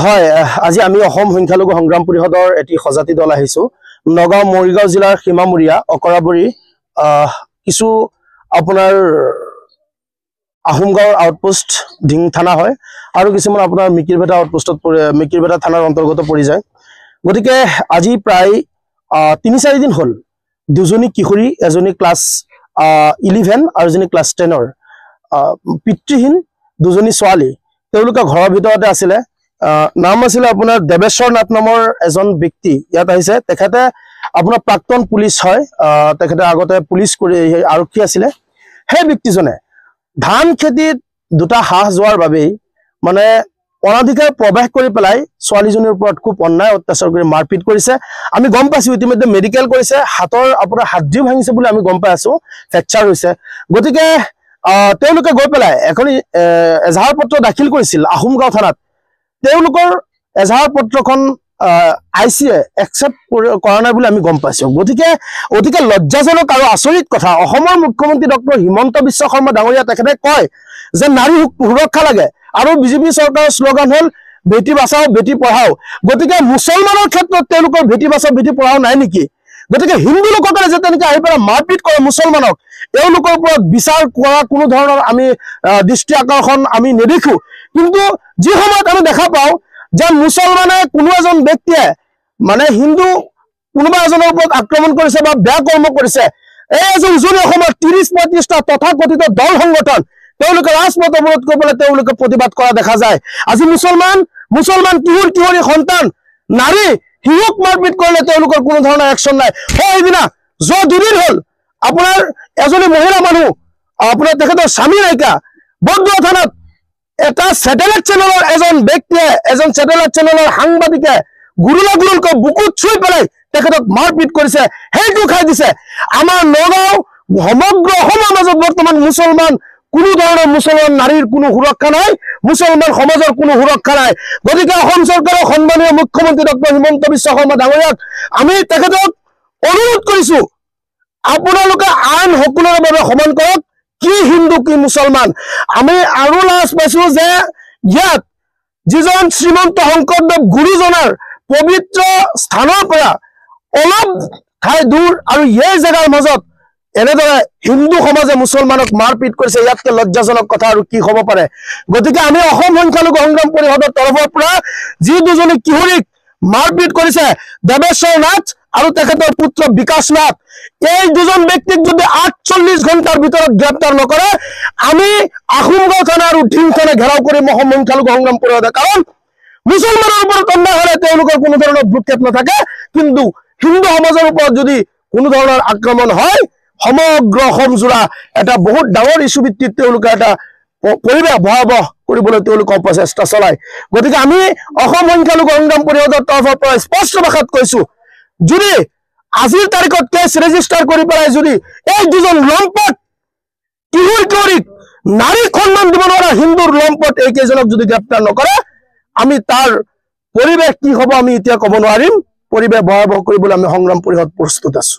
হয় আজি আমি অসম সংখ্যালঘু সংগ্ৰাম পৰিষদৰ এটি সজাতি দল আহিছো নগাঁও মৰিগাঁও জিলাৰ সীমামূৰীয়া অকৰাবৰী কিছু আপোনাৰ আহোমগাঁৱৰ আউটপোষ্ট ঢিং থানা হয় আৰু কিছুমান আপোনাৰ মিকিৰভেটা আউটপোষ্টত মিকিৰভেটা থানাৰ অন্তৰ্গত পৰি যায় গতিকে আজি প্ৰায় ৩-৪ দিন হ'ল দুজনী কিশোৰী এজনী ক্লাছ 11 আৰু এজনী ক্লাছ 10ৰ পিতৃহীন দুজনী ছোৱালী তেওঁলোকে ঘৰৰ ভিতৰতে আছিলে নাম আছিলে আপোনাৰ দেৱেশ্বৰ নাথ নামৰ এজন ব্যক্তি ইয়াত আহিছে তেখেতে আপোনাৰ প্ৰাক্তন পুলিচ হয় তেখেতে আগতে পুলিচ কৰি আৰক্ষী আছিলে সেই ব্যক্তিজনে ধান খেতিত দুটা হাঁহ যোৱাৰ বাবে মানে অনাধিকাৰ প্ৰৱেশ কৰি পেলাই ছোৱালীজনীৰ ওপৰত খুব অন্যায় অত্যাচাৰ কৰি মাৰপিট কৰিছে আমি গম পাইছো ইতিমধ্যে মেডিকেল কৰিছে হাতৰ আপোনাৰ হাড়দিও ভাঙিছে বুলি আমি গম পাই আছো ফ্ৰেকচাৰ হৈছে গতিকে তেওঁলোকে গৈ পেলাই এখন এজাহাৰ পত্ৰ দাখিল কৰিছিল আহোমগাঁও থানাত তেওঁলোকৰ এজাহাৰ পত্ৰখন আইচিয়ে একচেপ্ট কৰা নাই বুলি আমি গম পাইছো গতিকে অতিকে লজ্জাজনক আৰু আচৰিত কথা অসমৰ মুখ্যমন্ত্ৰী ডক্টৰ হিমন্ত বিশ্ব শৰ্মা ডাঙৰীয়া তেখেতে কয় যে নাৰী সুৰক্ষা লাগে আৰু বিজেপি চৰকাৰৰ শ্লোগান হ'ল বেটি বাঁচাও বেটি পঢ়াও গতিকে মুছলমানৰ ক্ষেত্ৰত তেওঁলোকৰ বেটি বাঁচাও বেটি পঢ়াও নাই নেকি গতিকে হিন্দু লোকসকলে যে তেনেকৈ আহি পেলাই মাৰপিট কৰে মুছলমানক তেওঁলোকৰ ওপৰত বিচাৰ কৰা কোনো ধৰণৰ আমি দৃষ্টি আকৰ্ষণ আমি নেদেখো কিন্তু যি সময়ত আমি দেখা পাওঁ যে মুছলমানে কোনো এজন ব্যক্তিয়ে মানে হিন্দু কোনোবা এজনৰ ওপৰত আক্ৰমণ কৰিছে বা বেয়া কৰ্ম কৰিছে এই যে উজনি অসমৰ 30-35টা তথাকথিত দল সংগঠন তেওঁলোকে ৰাজপথ অৱৰোধ কৰি পেলাই তেওঁলোকে প্ৰতিবাদ কৰা দেখা যায় আজি মুছলমান কিশোৰী সন্তান নাৰী শিশুক মাৰপিট কৰিলে তেওঁলোকৰ কোনো ধৰণৰ একশ্যন নাই সেইদিনা যোৱা দুদিন হ'ল আপোনাৰ এজনী মহিলা মানুহ আপোনাৰ তেখেতৰ স্বামী নাইকা বৰদোৱা থানাত এটা স্যাটেলাইট চেনেলৰ এজন ব্যক্তিয়ে এজন স্যাটেলাইট চেনেলৰ সাংবাদিকে গুৰুলাগুৰুলকৈ বুকুত চুই পেলাই তেখেতক মাৰপিট কৰিছে সেইটো খাই দিছে আমাৰ নগাঁও সমগ্ৰ অসমৰ মাজত বৰ্তমান মুছলমান কোনো ধৰণৰ মুছলমান নাৰীৰ কোনো সুৰক্ষা নাই মুছলমান সমাজৰ কোনো সুৰক্ষা নাই গতিকে অসম চৰকাৰৰ সন্মানীয় মুখ্যমন্ত্ৰী ডক্টৰ হিমন্ত বিশ্ব শৰ্মা ডাঙৰীয়াক আমি তেখেতক অনুৰোধ কৰিছো আপোনালোকে আইন সকলোৰে বাবে সমান কৰক কি হিন্দু কি মুছলমান আমি আৰু লাজ পাইছো যে ইয়াত যিজন শ্ৰীমন্ত শংকৰদেৱ গুৰুজনাৰ পবিত্ৰ স্থানৰ পৰা অলপ ঠাই দূৰ আৰু এই জেগাৰ মাজত এনেদৰে হিন্দু সমাজে মুছলমানক মাৰপিট কৰিছে ইয়াতকৈ লজ্জাজনক কথা আৰু কি হ'ব পাৰে গতিকে আমি অসম সংখ্যালঘু সংগ্ৰাম পৰিষদৰ তৰফৰ পৰা যি দুজনী কিশোৰীক মাৰপিট কৰিছে দেৱেশ্বৰ নাথ আৰু তেখেতৰ পুত্ৰ বিকাশ নাথ এই দুজন ব্যক্তিক যদি 48 ঘণ্টাৰ ভিতৰত গ্ৰেপ্তাৰ নকৰে আমি আহোমগাঁও থানা আৰু ঢিং থানা ঘেৰাও কৰিম অসম সংখ্যালঘু সংগ্ৰাম পৰিষদে কাৰণ মুছলমানৰ ওপৰত অন্যায় হ'লে তেওঁলোকৰ কোনো ধৰণৰ ভ্ৰক্ষেপ নাথাকে কিন্তু হিন্দু সমাজৰ ওপৰত যদি কোনো ধৰণৰ আক্ৰমণ হয় সমগ্ৰ অসমজোৰা এটা বহুত ডাঙৰ ইস্যু ভিত্তিত তেওঁলোকে এটা পৰিৱেশ ভয়াৱহ কৰিবলৈ তেওঁলোকে প্ৰচেষ্টা চলায় গতিকে আমি অসম সংখ্যালঘু সংগ্ৰাম পৰিষদৰ তৰফৰ পৰা স্পষ্ট ভাষাত কৈছো যদি আজিৰ তাৰিখত কেছ ৰেজিষ্টাৰ কৰি পেলাই যদি এই দুজন লম্পট কিশোৰীক নাৰীক সন্মান দিব নোৱাৰা হিন্দুৰ লম্পট এই কেইজনক যদি গ্ৰেপ্তাৰ নকৰে আমি তাৰ পৰিৱেশ কি হ'ব আমি এতিয়া ক'ব নোৱাৰিম পৰিৱেশ ভয়াৱহ কৰিবলৈ আমি সংগ্ৰাম পৰিষদ প্ৰস্তুত আছো